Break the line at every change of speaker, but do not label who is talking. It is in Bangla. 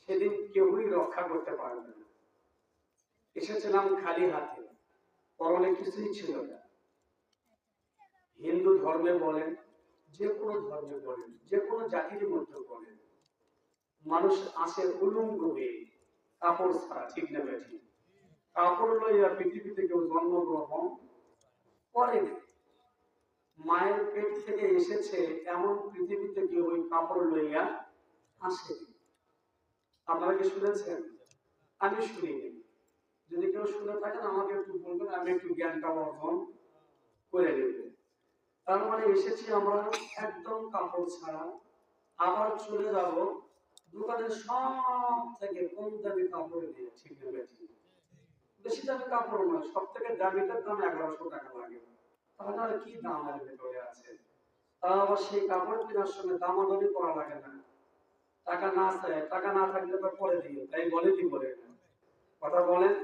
সেদিন কেউই রক্ষা করতে পারবে না। এসেছিলাম খালি হাতে, পরনে কিছুই ছিল না। হিন্দু ধর্মে বলেন, যে কোনো ধর্মে বলেন, যে কোনো জাতির মধ্যে বলেন, মানুষ আসে উলঙ্গ হয়ে, কাপড় ছাড়া, ঠিক না বেঠি? কাপড় লইয়া পৃথিবীতে কেউ জন্মগ্রহণ করেনি। মায়ের পেট থেকে এসেছে এমন পৃথিবীতে কেউ ওই কাপড় লইয়া আসেনি। আপনারা কি শুনেছেন? আমি শুনিনি। যদি কেউ শুনে থাকেন আমাকে একটু বলবেন, আমি একটু জ্ঞানটা অর্জন করে নেব। তার মানে এসেছি আমরা একদম কাপড় ছাড়া, আবার চলে যাব দোকানের সব থেকে কম দামি কাপড় দিয়ে, ঠিক না বেশি? বেশি দামি কাপড় নয়, সব থেকে দামিটার দাম 1100 টাকা লাগে। তাহলে আর কি দাম এর ভেতরে আছে? তা আবার সেই কাপড় কেনার সময় দামাদামি করা লাগে না। টাকা না চায়, টাকা না থাকলে তো পরে দিও, তাই বলে কি বলে না? কথা বলেন।